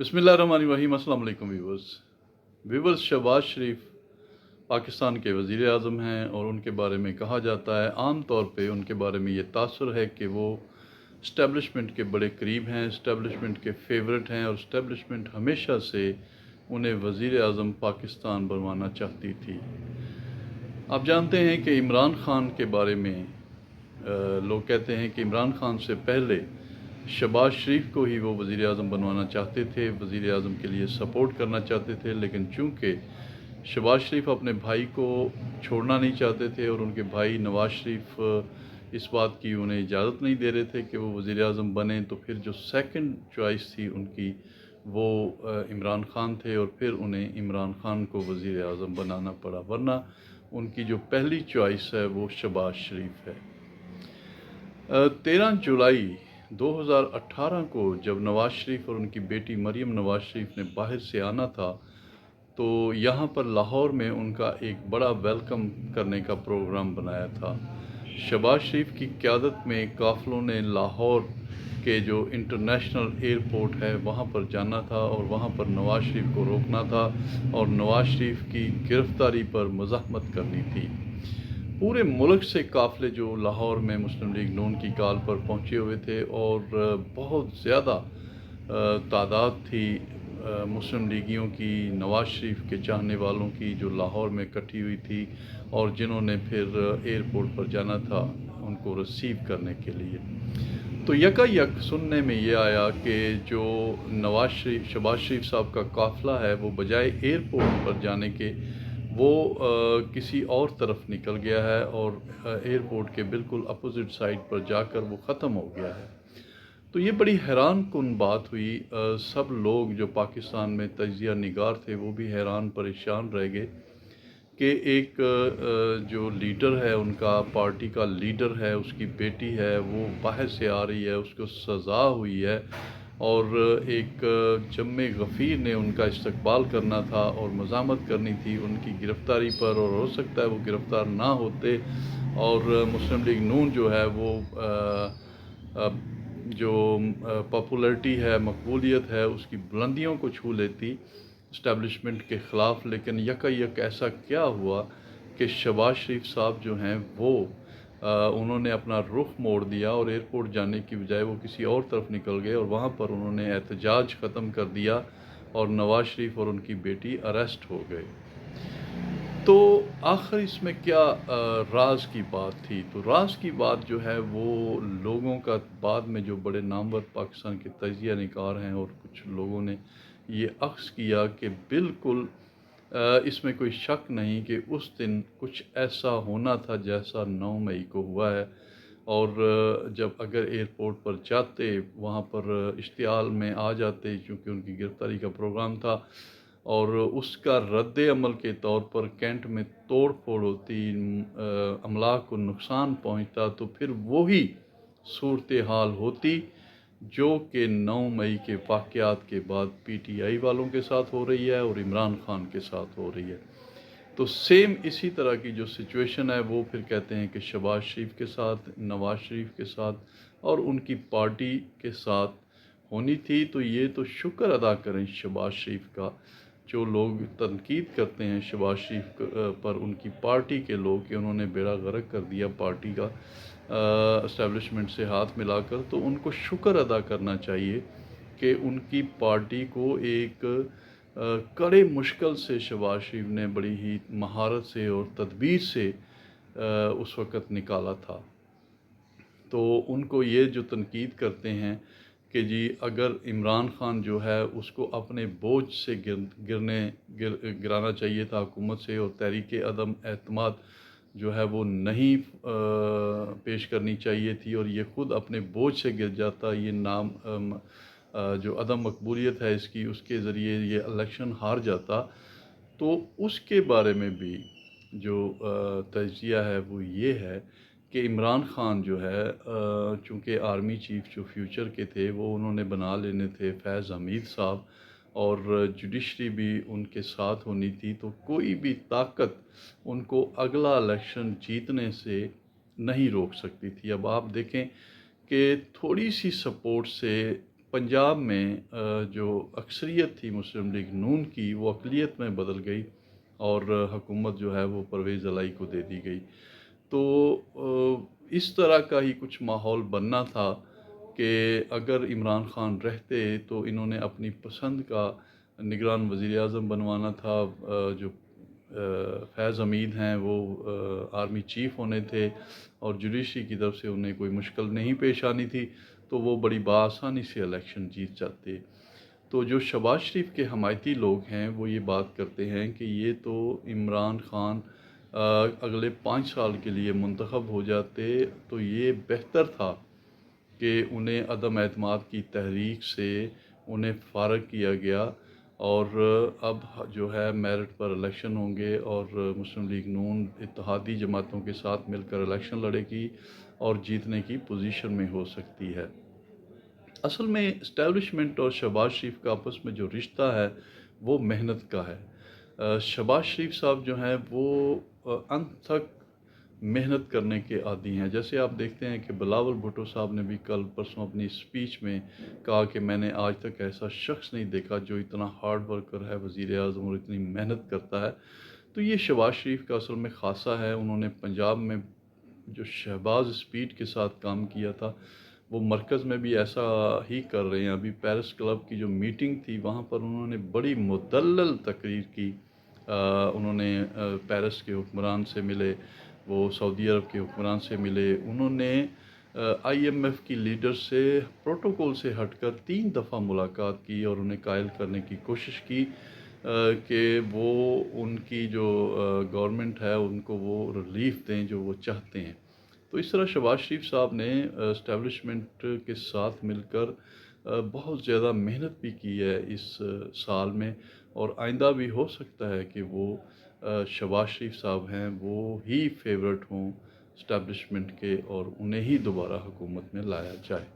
बिस्मिल्लाहिर्रहमानिर्रहीम। अस्सलाम वालेकुम व्यूवर्स, शहबाज शरीफ पाकिस्तान के वज़ीर आज़म हैं और उनके बारे में कहा जाता है, आम तौर पे उनके बारे में ये तासुर है कि वो इस्टेब्लिशमेंट के बड़े करीब हैं, इस्टेब्लिशमेंट के फेवरेट हैं और इस्टेब्लिशमेंट हमेशा से उन्हें वज़ीर आज़म पाकिस्तान बनवाना चाहती थी। आप जानते हैं कि इमरान ख़ान के बारे में लोग कहते हैं कि इमरान ख़ान से पहले शहबाज शरीफ को ही वो वज़ीर आज़म बनवाना चाहते थे, वज़ीर आज़म के लिए सपोर्ट करना चाहते थे, लेकिन चूँकि शहबाज शरीफ अपने भाई को छोड़ना नहीं चाहते थे और उनके भाई नवाज़ शरीफ इस बात की उन्हें इजाज़त नहीं दे रहे थे कि वो वज़ीर आज़म बने, तो फिर जो सेकंड चॉइस थी उनकी वो इमरान ख़ान थे और फिर उन्हें इमरान ख़ान को वज़ीर आज़म बनाना पड़ा, वरना उनकी जो पहली चॉइस है वो शहबाज शरीफ है। 13 जुलाई 2018 को जब नवाज़ शरीफ और उनकी बेटी मरीम नवाज़ शरीफ ने बाहर से आना था, तो यहाँ पर लाहौर में उनका एक बड़ा वेलकम करने का प्रोग्राम बनाया था। शहबाज शरीफ की क़यादत में काफ़िलों ने लाहौर के जो इंटरनेशनल एयरपोर्ट है वहाँ पर जाना था और वहाँ पर नवाज़ शरीफ को रोकना था और नवाज़ शरीफ की गिरफ़्तारी पर मज़ाहमत करनी थी। पूरे मुल्क से काफ़िले जो लाहौर में मुस्लिम लीग नून की कॉल पर पहुँचे हुए थे और बहुत ज़्यादा तादाद थी मुस्लिम लीगियों की, नवाज़ शरीफ के चाहने वालों की, जो लाहौर में इकट्ठी हुई थी और जिन्होंने फिर एयरपोर्ट पर जाना था उनको रिसीव करने के लिए। तो यकायक सुनने में ये आया कि जो शहबाज शरीफ साहब का काफ़िला है वो बजाय एयरपोर्ट पर जाने के वो किसी और तरफ निकल गया है और एयरपोर्ट के बिल्कुल अपोजिट साइड पर जाकर वो ख़त्म हो गया है। तो ये बड़ी हैरान कुन बात हुई। सब लोग जो पाकिस्तान में तजिया निगार थे वो भी हैरान परेशान रह गए कि एक जो लीडर है, उनका पार्टी का लीडर है, उसकी बेटी है, वो बाहर से आ रही है, उसको सज़ा हुई है और एक जम्मे गफ़ीर ने उनका इस्तकबाल करना था और मज़ामत करनी थी उनकी गिरफ़्तारी पर, और हो सकता है वो गिरफ़्तार ना होते और मुस्लिम लीग नून जो है वो जो पॉपुलैरिटी है, मकबूलियत है, उसकी बुलंदियों को छू लेती इस्टेब्लिशमेंट के ख़िलाफ़। लेकिन यकायक ऐसा क्या हुआ कि शहबाज शरीफ साहब जो हैं वो उन्होंने अपना रुख मोड़ दिया और एयरपोर्ट जाने की बजाय वो किसी और तरफ निकल गए और वहाँ पर उन्होंने एहतजाज ख़त्म कर दिया और नवाज़ शरीफ और उनकी बेटी अरेस्ट हो गए। तो आखिर इसमें क्या राज की बात थी? तो राज की बात जो है वो लोगों का बाद में जो बड़े नामवर पाकिस्तान के तजिया निगार हैं और कुछ लोगों ने ये अक्स किया कि बिल्कुल इसमें कोई शक नहीं कि उस दिन कुछ ऐसा होना था जैसा 9 मई को हुआ है। और जब अगर एयरपोर्ट पर जाते, वहाँ पर इश्तिहाल में आ जाते, क्योंकि उनकी गिरफ़्तारी का प्रोग्राम था और उसका रद्द अमल के तौर पर कैंट में तोड़ फोड़ होती, अमलाक को नुकसान पहुँचता, तो फिर वही सूरत हाल होती जो कि 9 मई के वाक़यात के बाद PTI वालों के साथ हो रही है और इमरान ख़ान के साथ हो रही है। तो सेम इसी तरह की जो सिचुएशन है वो फिर कहते हैं कि शहबाज शरीफ के साथ, नवाज़ शरीफ के साथ और उनकी पार्टी के साथ होनी थी। तो ये तो शुक्र अदा करें शहबाज शरीफ का, जो लोग तनकीद करते हैं शहबाज शरीफ पर, उनकी पार्टी के लोग, कि उन्होंने बेड़ा गर्क कर दिया पार्टी का इस्टेब्लिशमेंट से हाथ मिलाकर, तो उनको शुक्र अदा करना चाहिए कि उनकी पार्टी को एक कड़े मुश्किल से शहबाज शरीफ ने बड़ी ही महारत से और तदबीर से उस वक़्त निकाला था। तो उनको ये जो तनकीद करते हैं कि जी अगर इमरान ख़ान जो है उसको अपने बोझ से गिराना चाहिए था हुकूमत से, और तहरीक अदम एतमाद जो है वो नहीं पेश करनी चाहिए थी और ये ख़ुद अपने बोझ से गिर जाता, ये नाम जो अदम मकबूलियत है इसकी, उसके ज़रिए ये इलेक्शन हार जाता। तो उसके बारे में भी जो तजिया है वो ये है कि इमरान ख़ान जो है चूँकि आर्मी चीफ़ जो फ्यूचर के थे वो उन्होंने बना लेने थे फैज़ हमीद साहब, और जुडिशरी भी उनके साथ होनी थी, तो कोई भी ताकत उनको अगला इलेक्शन जीतने से नहीं रोक सकती थी। अब आप देखें कि थोड़ी सी सपोर्ट से पंजाब में जो अक्सरियत थी मुस्लिम लीग नून की, वो अक़लियत में बदल गई और हुकूमत जो है वो परवेज़ इलाही को दे दी गई। तो इस तरह का ही कुछ माहौल बनना था कि अगर इमरान खान रहते तो इन्होंने अपनी पसंद का निगरान वज़ीर-ए-आज़म बनवाना था। जो फैज़ हमीद हैं वो आर्मी चीफ़ होने थे और जुडिशरी की तरफ से उन्हें कोई मुश्किल नहीं पेश आनी थी, तो वो बड़ी बआसानी से इलेक्शन जीत जाते। तो जो शहबाज शरीफ के हमायती लोग हैं वो ये बात करते हैं कि ये तो इमरान खान अगले 5 साल के लिए मुंतखब हो जाते तो ये बेहतर था कि उन्हें अदम एतमाद की तहरीक से उन्हें फ़ारग किया गया और अब जो है मेरिट पर इलेक्शन होंगे और मुस्लिम लीग नून इत्तेहादी जमातों के साथ मिलकर इलेक्शन लड़ेगी और जीतने की पोजीशन में हो सकती है। असल में इस्टेब्लिशमेंट और शहबाज शरीफ का आपस में जो रिश्ता है वो मेहनत का है। शहबाज शरीफ साहब जो हैं वो अंत तक मेहनत करने के आदी हैं। जैसे आप देखते हैं कि बिलावल भुट्टो साहब ने भी कल परसों अपनी स्पीच में कहा कि मैंने आज तक ऐसा शख्स नहीं देखा जो इतना हार्ड वर्कर है वज़ीर-ए-आज़म और इतनी मेहनत करता है। तो ये शहबाज शरीफ का असल में ख़ासा है। उन्होंने पंजाब में जो शहबाज स्पीड के साथ काम किया था वो मरकज़ में भी ऐसा ही कर रहे हैं। अभी पेरिस क्लब की जो मीटिंग थी वहाँ पर उन्होंने बड़ी मुदल्लल तकरीर की। उन्होंने पेरिस के हुक्मरान से मिले, वो सऊदी अरब के हुक्मरान से मिले। उन्होंने IMF की लीडर से प्रोटोकॉल से हटकर 3 दफ़ा मुलाकात की और उन्हें कायल करने की कोशिश की कि वो उनकी जो गवर्नमेंट है उनको वो रिलीफ़ दें जो वो चाहते हैं। तो इस तरह शहबाज शरीफ साहब ने एस्टेब्लिशमेंट के साथ मिलकर बहुत ज़्यादा मेहनत भी की है इस साल में और आइंदा भी हो सकता है कि वो शहबाज शरीफ साहब हैं वो ही फेवरेट हों एस्टेब्लिशमेंट के और उन्हें ही दोबारा हुकूमत में लाया जाए।